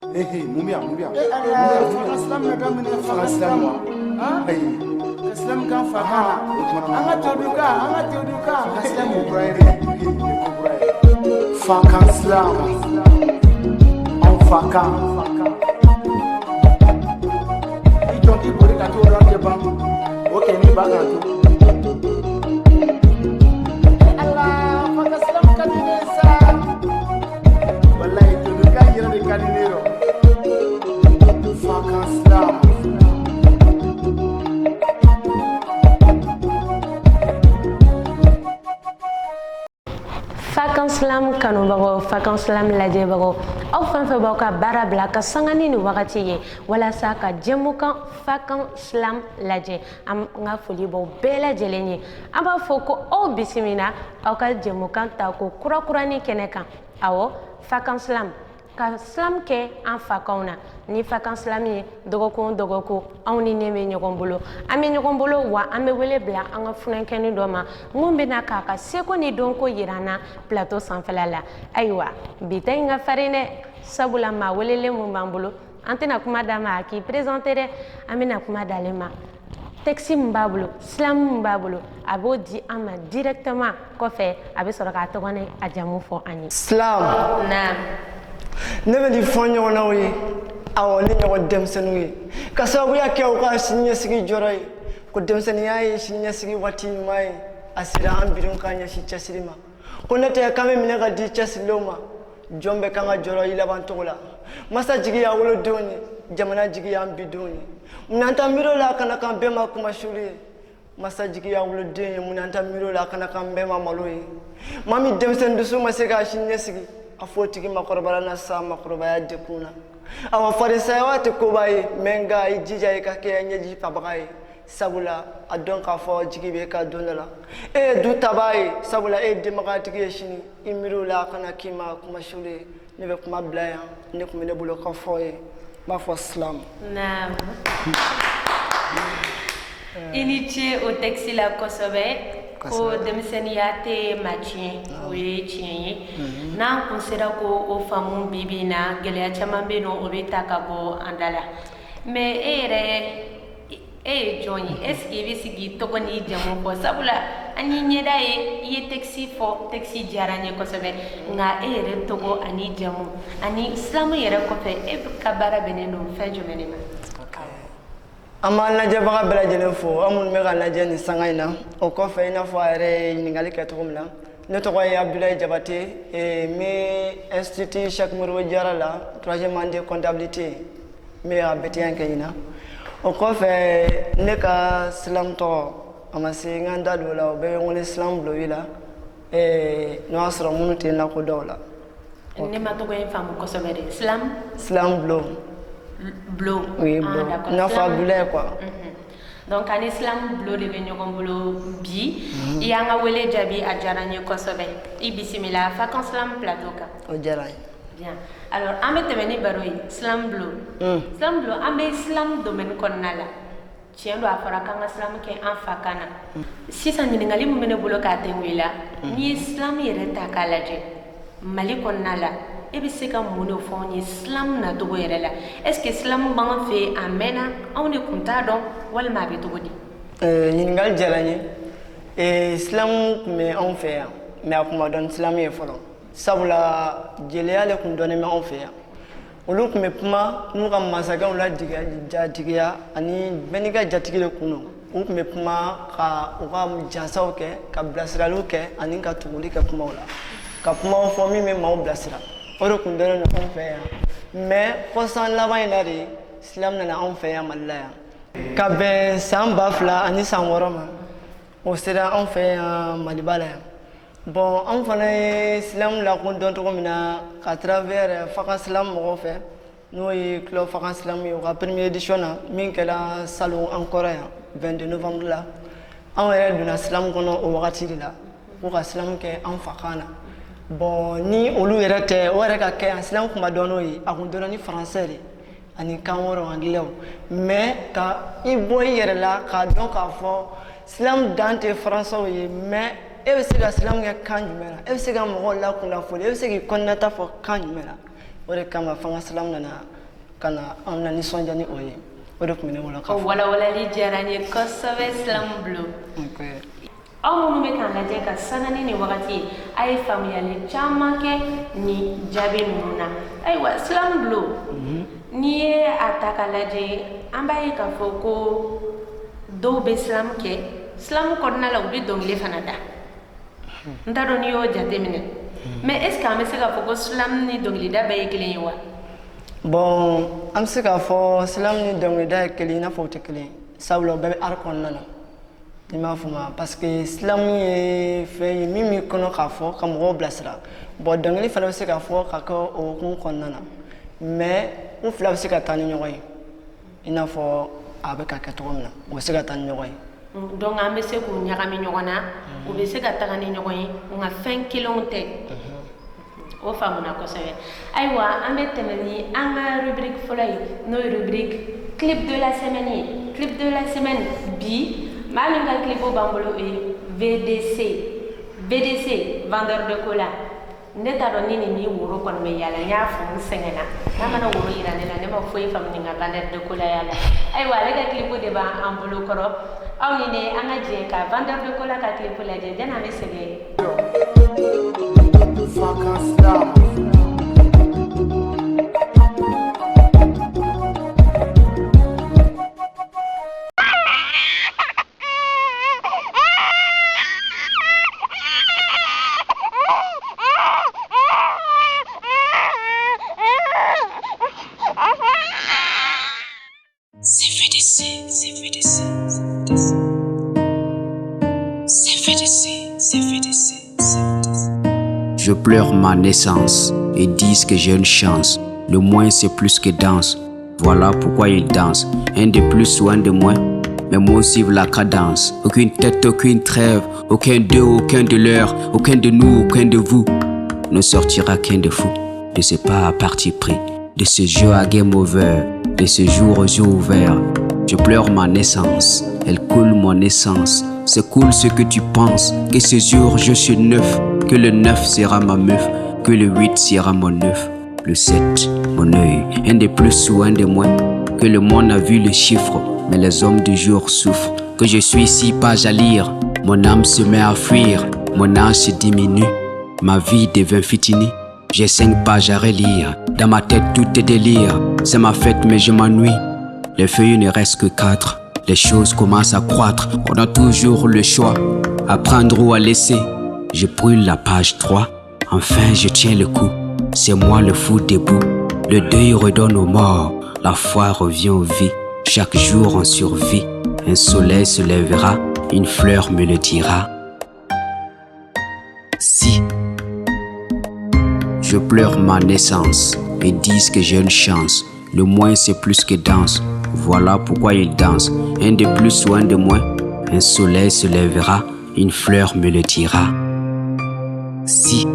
Mumbia. Islam na damine Islam wa. Islam kan fakana. Anga teduka. Islam Ibrahim. Fakan Islam. On fakan. Itu di bori ka to ran de bam. Oke ni baga to. Allah fakan Islam kan ni sa. Wallahi teduka yira de kadinero. Fakan Islam. Fakan Islam kanubago, Fakan Islam lajɛbagaw aw fɛn fɛn b'aw ka baara bila ka sanga ni wagati ye walasa ka jɛmukan Fakan Islam lajɛ an ka foli b'aw bɛɛ lajɛlen ye an b'a fɔ ko aw bisimila aw ka jɛmukan ta ko kurakurani kɛnɛ kan awɔ Fakan Islam ka Islam kɛ an fakanw na ni Fakan Islam ye dɔgɔkun anw ni ne bɛ ɲɔgɔn bolo an bɛ ɲɔgɔn bolo wa an bɛ wele bila an ka funankɛni dɔ ma mun bɛna k'a ka seko ni dɔnko yira an na plateau sanfɛla la ayiwa bi ta in ka farin dɛ sabula maa welelen mun b'an bolo an tɛna kuma d'a ma a k'i présenter dɛ an bɛna kuma d'ale ma texte min b'a bolo Islam min b'a bolo a b'o di an ma directement kɔfɛ a bɛ sɔrɔ k'a tɔgɔ ni a jamu fɔ an ye. Islam. Naam. Ne bɛ nin fɔ ɲɔgɔnnaw ye awɔ ne ɲɔgɔn denmisɛnninw ye ka sababuya kɛ u ka siniɲɛsigi jɔrɔ ye ko denmisɛnninya ye siniɲɛsigi waati ɲuman ye a sera an birinw k'an ɲɛsin cɛsiri ma ko ne tɛ k'an bɛ minɛ ka di cɛsirilenw ma jɔn bɛ kan ka jɔrɔ i laban cogo la masa jigi y'a wolodenw ye jamana jigi y'an bidenw ye munna t'an miir'o la kana k'an bɛɛ ma kuma suli ye masa jigi y'a woloden ye munna t'an miir'o la kana k'an bɛɛ ma malo ye maa min denmisɛnnin dusu ma se k'a siniɲɛsigi a fɔ o tigi makɔrɔbaya na sa makɔrɔbaya dekun na awa farisaya tɛ koba ye mɛ nka i jija i ka kɛ ɲɛji tabaga ye sabula a dɔn k'a fɔ jigi bɛ ka don dɔ la e ye du taba ye sabula e ye denbagatigi ye sini i miiriw la a kana k'i ma kuma sulu ye ne bɛ kuma bila yan ne tun bɛ ne bolo ka fɔ ye n b'a fɔ Islam. Naam. I ni ce o texte la kosɛbɛ ko denmisɛnninya tɛ matiɲɛ o ye tiɲɛ ye n'an kun sera ko o faamu bi bi in na gɛlɛya caman bɛ yen nɔ o bɛ ta ka bɔ an da la mais e ye jɔn ye est ce que i bɛ se k'i tɔgɔ n'i jamu fɔ sabula an y'i ɲɛda ye i ye texte fɔ texte diyara n ye kosɛbɛ nka e yɛrɛ tɔgɔ ani jamu ani Islam yɛrɛ kɔfɛ e ka baara bɛnnen don fɛn jumɛn de ma. An b'an lajɛbaga bɛɛ lajɛlen fo an minnu bɛ ka lajɛ nin sanga in na o kɔfɛ i n'a fɔ a yɛrɛ ye ɲininkali kɛ cogo min na ne tɔgɔ ye Abdoulaye Jabate n bɛ institut Cheikh Modibo Diarra la troisième année de comptabilité n bɛ a BT kɛ ɲinan o kɔfɛ ne ka Islam tɔgɔ a ma se n ka n da don o la o bɛ wele Islam Blowi la n'o y'a sɔrɔ minnu tɛ n lakodɔn o la. Ne ma tɔgɔ in faamu kosɛbɛ de Islam Blow. Blo. Oui, Blo. N'a pas Blow quoi. Donc an Islam Blo de bɛ ɲɔgɔn bolo bi i y'an ka wele jaabi a diyara n ye kosɛbɛ i bisimila Fakan Islam plateau kan. O diyara n ye. Bien. Alors an bɛ tɛmɛ ni baro ye Islam Blo. Islam Blo an bɛ Islam domaine kɔnɔna la tiɲɛ don a fɔra k'an ka Islam kɛ an fa kan na sisan ɲininkali min bɛ ne bolo k'a tɛngu i la n'i ye Islam yɛrɛ ta k'a lajɛ Mali kɔnɔna la e bɛ se ka mun de fɔ an ye Islam nacogo yɛrɛ la est ce que Islam b'an fɛ yen a mɛnna anw de tun t'a dɔn walima a bɛ cogo di. Ɲininkali diyara n ye Islam tun bɛ anw fɛ yan mais a tun ma dɔn Islam ye fɔlɔ sabula jeliya de tun dɔnnen bɛ anw fɛ yan olu tun bɛ kuma n'u ka masakɛw la jatigiya ani bɛɛ n'i ka jatigi de kun don u tun bɛ kuma ka u ka jansaw kɛ ka bilasiraliw kɛ ani ka tuguli kɛ kumaw la ka kumaw fɔ min bɛ maaw bilasira o de tun dɔnnen don anw fɛ yan mais fɔ san laban in na de Islam nana anw fɛ yan Mali la yan ka bɛn san 2000 ani san 6 ma o sera anw fɛ yan Maliba la yan bon anw fana ye Islam lakodɔn cogo min na à travers Fakan Islam mɔgɔw fɛ n'o ye club Fakan Islam ye o ka première édition na min kɛra salon an kɔrɔ yan 22 novembre la anw yɛrɛ donna Islam kɔnɔ o wagati de la ko ka Islam kɛ an fa kan na bon ni olu yɛrɛ tɛ o yɛrɛ ka kɛ yan Islam kun ma dɔn n'o ye a kun dɔnna ni français de ani kan wɛrɛw anglais mais ka i bɔ i yɛrɛ la k'a dɔn k'a fɔ Islam dan tɛ français ye mais e bɛ se ka Islam kɛ kan jumɛn na e bɛ se ka mɔgɔw lakunnafoni e bɛ se k'i kɔnɔnata fɔ kan jumɛn na o de kama fanga silam nana kana an na nisɔndiya ni o ye o de tun bɛ ne bolo ka fɔ. O walawalali diyara n ye kosɛbɛ Islam Blue. Aw minnu bɛ k'an lajɛ ka sanga ni nin wagati ye a ye faamuyali caman kɛ nin jaabi ninnu na. Ayiwa Islam Blue n'i ye a ta k'a lajɛ an b'a ye k'a fɔ ko dɔw bɛ Islam kɛ Islam kɔnɔna la u bɛ dɔnkili fana da. N t'a dɔn n'i y'o jateminɛ mais est ce que an bɛ se k'a fɔ ko Islam ni dɔnkilida bɛɛ ye kelen ye wa? Bon an bɛ se k'a fɔ Islam ni dɔnkilida ye kelen i n'a fɔ o tɛ kelen ye sabula o bɛɛ bɛ art kɔnɔna na. I m'a faamu parce que Islam ye fɛn ye min b'i kɔnɔ k'a fɔ ka mɔgɔw bilasira bon dɔnkili fana bɛ se k'a fɔ ka kɛ o hukumu kɔnɔna na mais u fila bɛ se ka taa ni ɲɔgɔn ye i n'a fɔ a bɛ ka kɛ cogo min na u bɛ se ka taa ni ɲɔgɔn ye. Donc an bɛ se k'u ɲagami ɲɔgɔn na u bɛ se ka taga ni ɲɔgɔn ye nka fɛn kelenw tɛ. O faamuna kosɛbɛ. Ayiwa an bɛ tɛmɛ ni an ka rubrique fɔlɔ ye n'o ye rubrique clip de la semaine ye. Clip de la semaine bi maa min ka clip b'an bolo o ye VDC vendeur de cola. Ne t'a dɔn ni nin ni woro kɔni bɛ yaala n y'a fɔ n sɛgɛnna n'a mana woro yira ne la ne ma foyi faamu ni n ka vendeur de cola yaala. Ayiwa ale ka clip de b'an bolo kɔrɔ aw ni ne an ka jɛ ka vendeur de cola ka clip lajɛ yanni an bɛ segin. Je pleure ma naissance et disent que j'ai une chance. Le moins c'est plus que danse. Voilà pourquoi ils dansent. Un de plus ou un de moins. Mes mots suivent la cadence. Aucune tête, aucune trêve. Aucun d'eux, aucun de leur. Aucun de nous, aucun de vous ne sortira qu'un de fou. De ce pas à parti pris. De ce jeu à game over. De ce jour aux yeux ouverts. Je pleure ma naissance. Elle coule mon essence. C'est cool ce que tu penses. Que ce jour je suis neuf. Que le 9 sera ma meuf, que le 8 sera mon 9, le 7 mon œil, un de plus ou un de moins, que le monde a vu les chiffres, mais les hommes du jour souffrent, que je suis 6 pages à lire, mon âme se met à fuir, mon âge se diminue, ma vie devient fitini, j'ai 5 pages à relire, dans ma tête tout est délire, c'est ma fête mais je m'ennuie, les feuilles ne restent que 4, les choses commencent à croître, on a toujours le choix, à prendre ou à laisser. Je brûle la page 3, enfin je tiens le coup, c'est moi le fou debout, le deuil redonne aux morts, la foi revient aux vies, chaque jour on survit, un soleil se lèvera, une fleur me le dira. Si je pleure ma naissance et disent que j'ai une chance, le moins c'est plus que danse, voilà pourquoi ils dansent, un de plus ou un de moins, un soleil se lèvera, une fleur me le dira. Si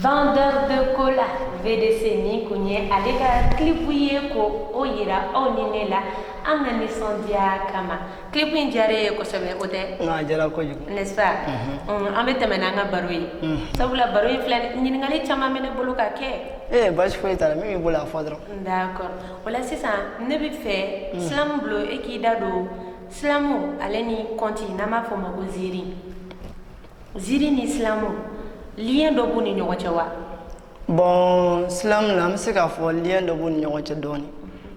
Vendeur de cola VDC ni kunye ale ka clip ye ko o yira aw ni ne la an ka nisɔndiya kama clip in diyara ye kosɛbɛ o tɛ. N'a diyara kojugu. N'est-ce pas? An bɛ tɛmɛ n'an ka baro ye. Sabula baro in filɛ ɲininkali caman bɛ ne bolo ka kɛ. Basi foyi t'a la min b'i bolo a fɔ dɔrɔn. D'accord o la sisan ne bɛ fɛ Islam Blue e k'i da don Islamu ale ni kɔnti n'an b'a fɔ o ma ko ziiri ziiri ni Islamu lien dɔ b'u ni ɲɔgɔn cɛ wa? Bon Islam na an bɛ se k'a fɔ lien dɔ b'u ni ɲɔgɔn cɛ dɔɔni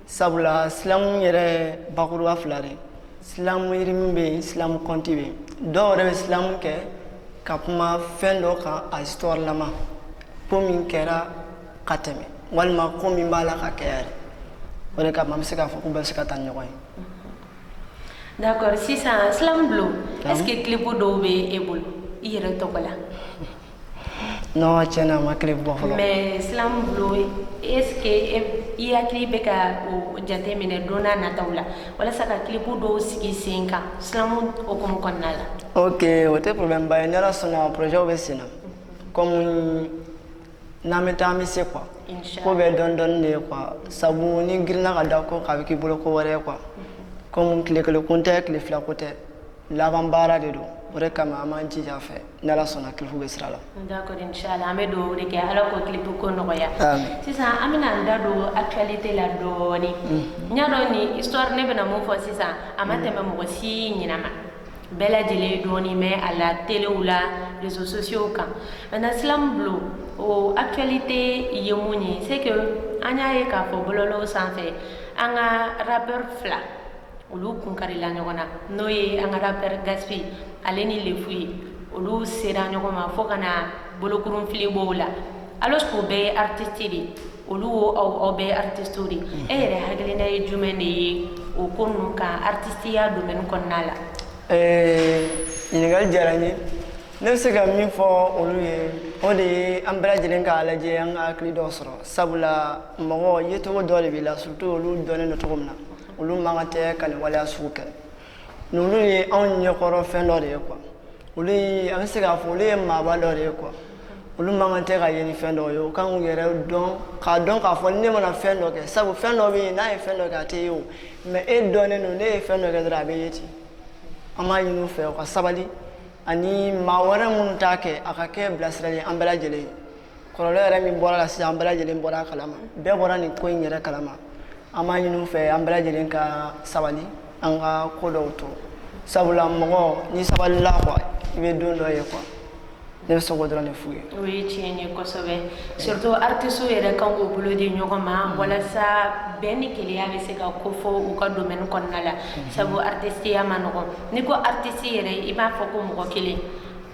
sabula Islam yɛrɛ bakuruba fila de Islam yiri min bɛ yen Islam kɔnti bɛ yen dɔw yɛrɛ bɛ Islam kɛ ka kuma fɛn dɔ kan a histoire lama ko min kɛra ka tɛmɛ walima ko min b'a la ka kɛ yɛrɛ o de kama an bɛ se k'a fɔ k'u bɛɛ bɛ se ka taa ni ɲɔgɔn ye. D'accord sisan Islam Blue est-ce que clip dɔw bɛ e bolo i yɛrɛ tɔgɔ la? Non tiɲɛna a ma clip bɔ fɔlɔ. Mais Islam Blue est-ce que i hakili bɛ ka o jateminɛ don n'a nataw la walasa ka kilipu dɔw sigi sen kan silamu hokumu kɔnɔna la. Ok, o tɛ problème ba ye ni Ala sɔnna projet bɛ sen na comme n'an bɛ taa an bɛ se quoi ko bɛ dɔɔni dɔɔni de ye quoi sabu ni girinna ka da ko a bɛ k'i bolo ko wɛrɛ ye quoi comme tile kelen ko tɛ tile fila ko tɛ laban baara de don o de kama an b'an jija fɛ ni Ala sɔnna kilifu bɛ sira la. D'accord inchallah an bɛ dugawu de kɛ Ala ko kilipu ko nɔgɔya. Sisan an bɛna an da don actualité la dɔɔni n y'a dɔn ni histoire ne bɛna mun fɔ sisan a ma tɛmɛ mɔgɔ si ɲinama bɛɛ lajɛlen dɔɔni mɛn a la telew la réseaux sociaux kan maintenant silamu bolo o actualité ye mun ye c'est que an y'a ye k'a fɔ bɔlɔlɔw sanfɛ an ka rappeur fila olu kun karila ɲɔgɔn na n'o ye an ka rappeur Gaspi ale ni Lefu ye olu sera ɲɔgɔn ma fo ka na bolokurun fili b'o la alors que o bɛɛ ye artiste de olu aw bɛɛ ye artiste de e yɛrɛ hakilina ye jumɛn de ye o ko ninnu kan artistiya domaine kɔnɔna la. ɲininkali diyara n ye ne bɛ se ka min fɔ olu ye o de ye an bɛɛ lajɛlen k'a lajɛ an ka hakili dɔ sɔrɔ sabula mɔgɔ yecogo dɔ de b'i la surtout olu dɔnnen don cogo min na olu man kan tɛ ka nin waleya sugu kɛ n'olu ye anw ɲɛkɔrɔ fɛn dɔ de ye quoi olu ye an bɛ se k'a fɔ olu ye maaba dɔ de ye quoi olu man kan tɛ ka ye ni fɛn dɔ ye o kan k'u yɛrɛ dɔn k'a dɔn k'a fɔ ne mana fɛn dɔ kɛ sabu fɛn dɔ bɛ yen n'a ye fɛn dɔ kɛ a tɛ ye o mais e dɔnnen don ne ye fɛn dɔ kɛ dɔrɔn a bɛ ye ten an b'a ɲini u fɛ u ka sabali ani maa wɛrɛ minnu t'a kɛ a ka kɛ bilasirali an bɛɛ lajɛlen ye kɔlɔlɔ yɛrɛ min bɔra la sisan an bɛɛ lajɛlen bɔra a kalama bɛɛ bɔra nin ko in yɛrɛ kalama an b'a ɲini u fɛ an bɛɛ lajɛlen ka sabali an ka ko dɔw to sabula mɔgɔ ni sabalila quoi i bɛ don dɔ ye quoi ne bɛ se k'o dɔrɔn de f'u ye. O ye tiɲɛ ye kosɛbɛ surtout artistes yɛrɛ kan k'u bolo di ɲɔgɔn ma walasa bɛn ni kelenya bɛ se ka ko fɔ u ka domaine kɔnɔna la sabu artistiya ma nɔgɔn ni ko artiste yɛrɛ i b'a fɔ ko mɔgɔ kelen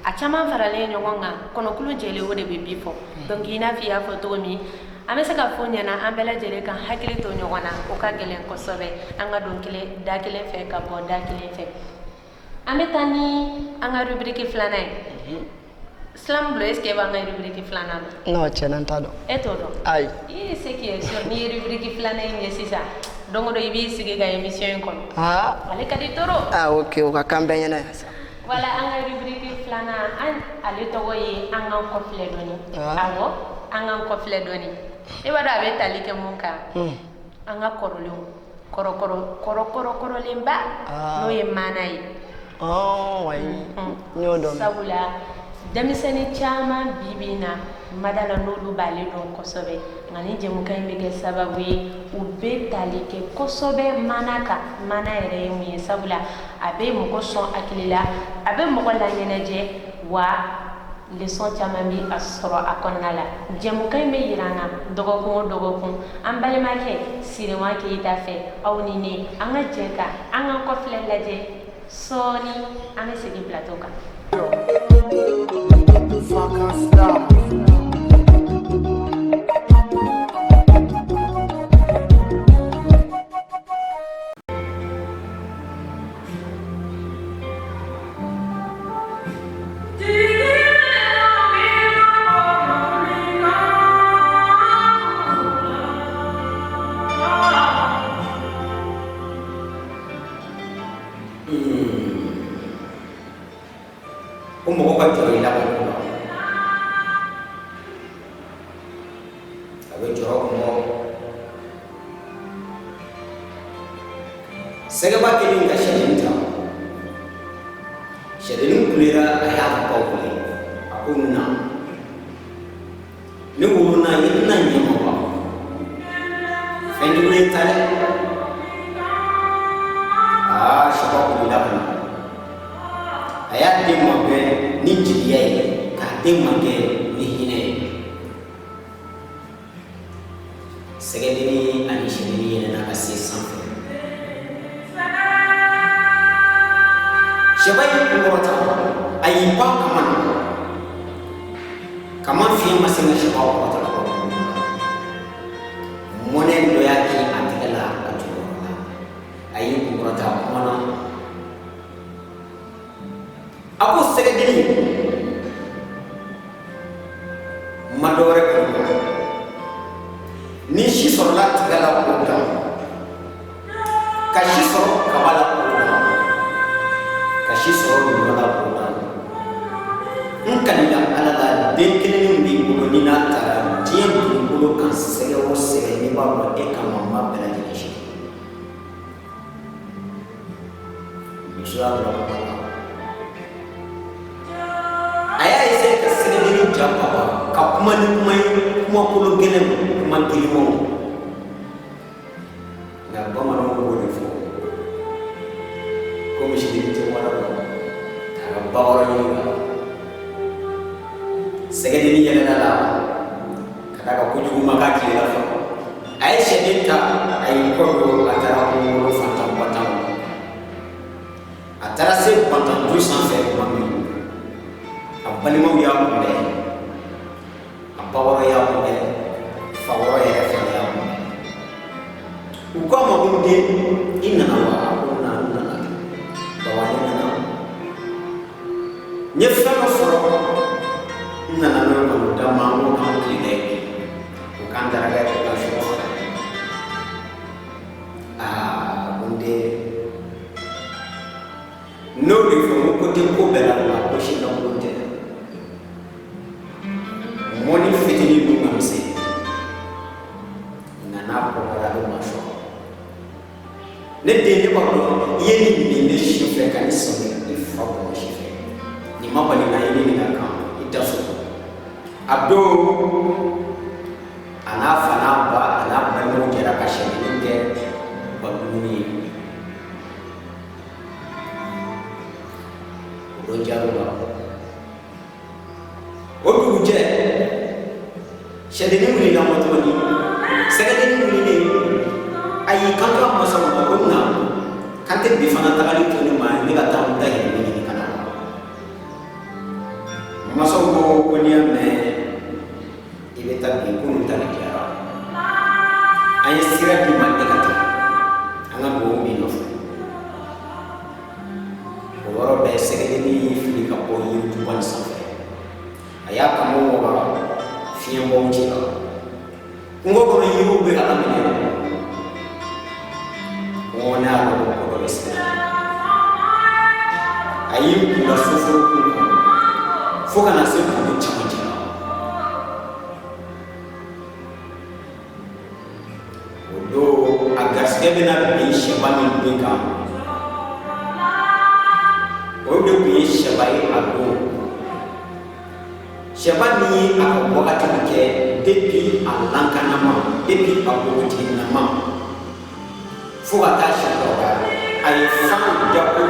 a caman faralen ɲɔgɔn kan kɔnɔkulu jɛlen o de bɛ bi fɔ donc i n'a fɔ i y'a fɔ cogo min an bɛ se ka fɔ ɲɛna an bɛɛ lajɛlen kan hakili to ɲɔgɔn na o ka gɛlɛn kosɛbɛ an ka don da kelen fɛ ka bɔ da kelen fɛ an bɛ taa ni an ka rubrique filanan ye. Silamu bolo est-ce que b'an ka rubrique filanan na. Non tiɲɛna n t'a dɔn. E t'o dɔn. Ayi. I se qui est sûr n'i ye rubrique filanan in ye sisan don o don i b'i sigi ka émission in kɔnɔ. Ale ka di toro. Ok o ka kan bɛɛ ɲɛna yan sa. Voilà an ka rubrique filanan ale tɔgɔ ye an k'an kɔfilɛ dɔɔni. Awɔ an k'an kɔfilɛ dɔɔni. I b'a dɔn a bɛ tali kɛ mun kan. An ka kɔrɔlenw kɔrɔlenba n'o ye maana ye. Wayi n y'o dɔn. Sabula denmisɛnnin caman bi na madala n'olu b'ale dɔn kosɛbɛ nka ni jɛmukan in bɛ kɛ sababu ye u bɛ tali kɛ kosɛbɛ maana kan maana yɛrɛ ye mun ye sabula a bɛ mɔgɔ sɔn hakili la a bɛ mɔgɔ laɲɛnajɛ wa leçon caman bɛ a sɔrɔ a kɔnɔna la jɛmukan in bɛ yira an na dɔgɔkun o dɔgɔkun an balimakɛ Sireman Keyita fɛ aw ni ne an ka jɛ ka an k'an kɔfilɛ lajɛ sɔɔni an bɛ segin plateau kan. Segaba kini ka shedin ta shedin kulera aya ka ko akunna ni wuruna yin nan yin ba fendi ne tale shaba kulera aya de mo be ni jiye ka de mo ge ni hine segedini ani shedini na ka se sanfe Shabai kumurata ayi ba kaman fiye masana shaba kumurata mone ndo yake atigala atugora ayi kumurata kumana ako segedini madore ko ni si sɔrɔla tigɛ la o dan ka si sɔrɔ kaba la o dan ka si sɔrɔ ɲɔ la o dan n kalila ala la den kelen min b'i bolo ni n'a taara diɲɛ dugukolo kan sɛgɛ o sɛgɛ n'i b'a dɔn e ka maa bɛɛ lajɛlen si musoya dɔrɔn ka bɔ a y'a essayé ka sɛgɛdennin ja baba ka kuma ni kuma ye kumakolo gɛlɛn kuma girimanw nka bamananw b'o de fɔ ko misidennin tɛ wara dɔn a ka bakɔrɔ ɲini kan sɛgɛdennin yɛlɛla la ka d'a kan kojugu ma k'a tile la fɔlɔ a ye sɛden ta a y'i kɔ don a taara kungolo fantan batan a taara se bantanju sanfɛ tuma min a balimaw y'a kunbɛn a ba wɔɔrɔ y'a kunbɛn fa wɔɔrɔ yɛrɛ fana y'a kunbɛn u ko a ma ko den i nana wa a ko na n nana baba ne nana n ye fɛn dɔ sɔrɔ n nana n'o kɔni da ma an ko k'an tile dɛ o k'an daraka kɛ ka sɔrɔ fɛ aa ko n den n'o de fɔ ko den ko bɛɛ la ko si lankolon tɛ mɔni fitinin dun ka misɛn nka n'a kɔkɔra a bɛ ma sɔrɔ ne den ne b'a dɔn i ye nin nin ne si fɛ ka ne sɔmi ne fa bɔ si fɛ nin ma bali na i ni nin ka kan i da so a don a n'a fa n'a ba a n'a balimaw jɛra ka sɛgɛnni kɛ u ka dumuni ye o don jar'u la o dugujɛ sɛdennin wulila mɔ tuguni sɛgɛdennin wulilen a y'i kanto a masaw ma ko na k'an tɛ bi fana tagali to ne ma ne ka taa n dahirimɛ ɲini ka na masaw ko n'i y'a mɛn i bɛ taa bi kunun ta de diyara an ye sira d'i ma e ka taa an ka dugawu min nɔfɛ o yɔrɔ bɛɛ sɛgɛdennin y'i fili ka bɔ yirijuba nin sanfɛ a y'a kanu wɔɔrɔ fiɲɛbɔw ci la kungo kɔnɔ yiriw bɛ ala minɛ ko ne y'a dɔn ko dɔ bɛ sɛgɛn a y'i kunda soforo kun kan fo ka na se dugu camancɛ la o don a garisɛgɛ bɛna bin sɛba min bin kan o de tun ye sɛba ye a don sɛba ni a ka wagati min kɛ depuis a lankanama depuis a bogotiginama fo ka taa si kɔrɔbaya a ye fan dako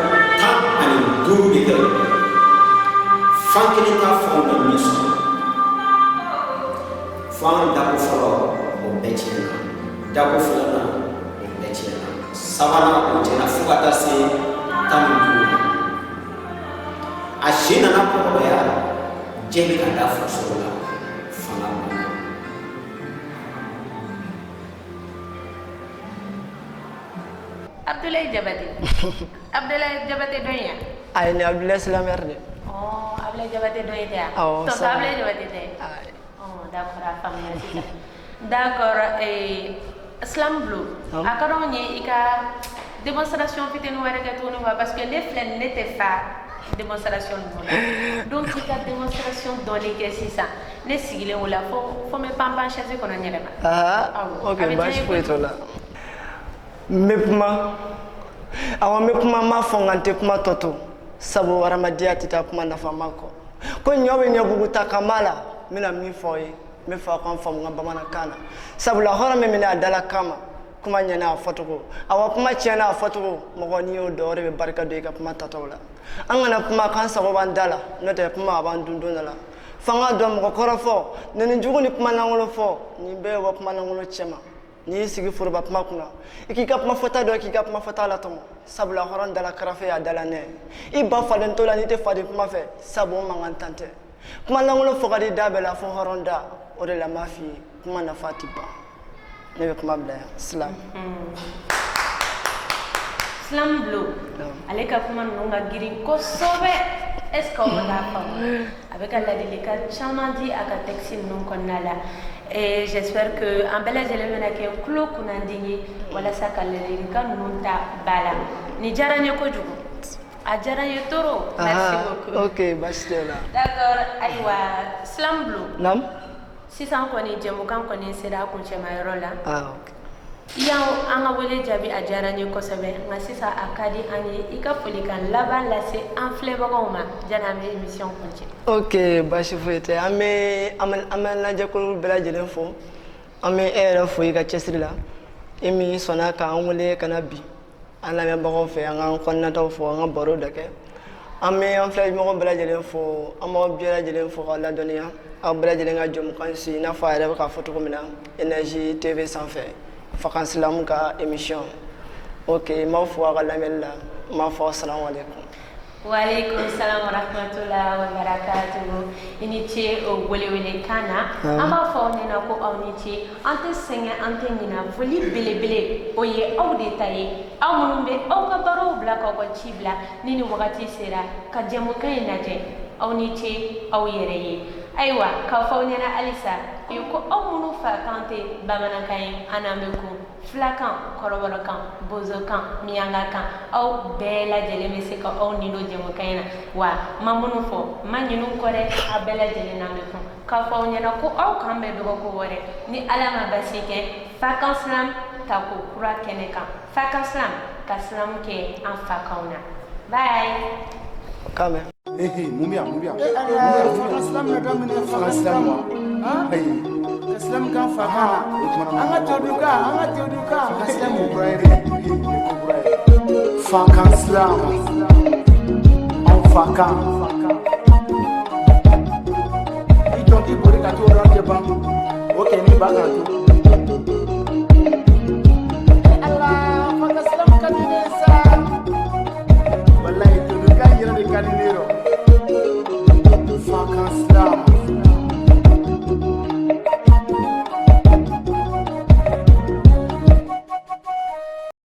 15 de kɛ fan kelen t'a fanw bɛ min sɔrɔ fan dako fɔlɔ o bɛɛ tiɲɛna dako filanan o bɛɛ tiɲɛna sabanan o tiɲɛna fo ka taa se 15 a si nana kɔrɔbaya jɛnni ka da faso la fanga banna Abdoulaye Diabaté Abdoulaye Diabaté dɔn ya ayi ni Abdoulaye Silamɛri de Abdoulaye Diabaté dɔn tɛ ya tonton Abdoulaye Diabaté tɛ d'accord a faamuya sisan d'accord Islam Blue a ka d'anw ye i ka démonstration fitinin wɛrɛ kɛ tuguni wa parce que ne filɛ ne tɛ fa démonstration ninnu la donc i ka démonstration dɔɔni kɛ sisan ne sigilen o la fo n bɛ panpan chaise kɔnɔ n yɛrɛ ma ok baasi foyi t'o la n bɛ kuma awɔ n bɛ kuma n m'a fɔ nka n tɛ kuma tɔ to sabu hadamadenya tɛ taa kuma nafama kɔ ko ɲɔ bɛ ɲɛbugu ta kan b'a la n bɛna min fɔ aw ye n bɛ fɛ aw k'an faamu n ka bamanankan na sabula hɔrɔn min minɛ a dala kan ma kuma ɲɛna a fɔcogo awɔ kuma tiɲɛna a fɔcogo mɔgɔ n'i y'o dɔn o de bɛ barika don i ka kuma tatɔw la an kana kuma k'an sago b'an da la n'o tɛ kuma a b'an dun don dɔ la f'an ka dɔn mɔgɔ kɔrɔ fɔ nɛnijugu ni kuma lankolon fɔ nin bɛɛ ye bɔ kuma lankolon cɛ ma n'i y'i sigi foroba kuma kunna i k'i ka kuma fɔta dɔn i k'i ka kuma fɔta latɔmɔ sabula hɔrɔn dala karafe y'a dala nɛ i ba falen to la n'i tɛ faden kuma fɛ sabu o mankan tan tɛ kuma lankolon fɔ ka di da bɛɛ la fo hɔrɔn da o de la n b'a f'i ye kuma nafa tɛ ban ne bɛ kuma bila yan silam Islam Blue ale ka kuma ninnu ka girin kosɛbɛ est ce que aw bɛ k'a faamu a bɛ ka ladilikan caman di a ka texte ninnu kɔnɔna la Et j'espère que en bel lajɛlen bɛna kɛ tulo kunnandi ye walasa ka ladilikan ninnu ta ba la ni diyara n ye kojugu a diyara n ye toro merci beaucoup ok basi tɛ la d'accord ayiwa Slam Blue naam sisan kɔni jɛmukan kɔni sera a kuncɛmayɔrɔ la ok i y'an ka wele jaabi a diyara n ye kosɛbɛ nka sisan a ka di an ye i ka folikan laban lase an filɛbagaw ma yanni an bɛ émission kuncɛ ok basi foyi tɛ an bɛ lajɛkulu bɛɛ lajɛlen fo an bɛ e yɛrɛ fo i ka cɛsiri la e min sɔnna k'an wele ka na bi an lamɛnbagaw fɛ an k'an kɔnɔnataw fɔ an ka baro dɔ kɛ an bɛ an filɛɲɔgɔn bɛɛ lajɛlen fo an b'aw bɛɛ lajɛlen fo k'aw ladɔnniya aw bɛɛ lajɛlen ka jɛmukan si i n'a fɔ a yɛrɛ bɛ k'a fɔ cogo min na Énergie TV sanfɛ Fakan Slam ka émission ok n b'aw fo aw ka lamɛnni la n b'a fɔ assalamu alaikum Waalaikum salam wa rahmatulah wa barakatuhu i ni ce o welewelekan na an b'a fɔ aw ɲɛna ko aw ni ce an tɛ sɛgɛn an tɛ ɲinɛ foli belebele o ye aw de ta ye aw minnu bɛ aw ka barow bila k'aw ka ci bila ni nin wagati sera ka jɛmukan in lajɛ aw ni ce aw yɛrɛ ye ayiwa k'aw fɔ aw ɲɛna halisa ko aw minnu fakan tɛ bamanankan ye an n'an bɛ kun filakan kɔrɔbɔrɔkan bozokan miyankakan aw bɛɛ lajɛlen bɛ se ka aw nin don jɛmukan in na wa ma minnu fɔ ma ɲin'u kɔ dɛ a bɛɛ lajɛlen n'an bɛ kun k'a fɔ aw ɲɛna ko aw kan bɛ dɔgɔkun wɛrɛ ni ala ma basi kɛ Fakan Slam tako kura kɛnɛ kan Fakan Slam ka silamu kɛ an fakanw na bye. Kame. Mun bɛ yan Fakan Slam na daminɛ Fakan Slam wa Slam kan fakan an ka teduka Fakan Slam kura yɛrɛ Fakan Slam an fakan i dɔn k'i boli ka t'o yɔrɔ de ban o kɛ ni ba kan to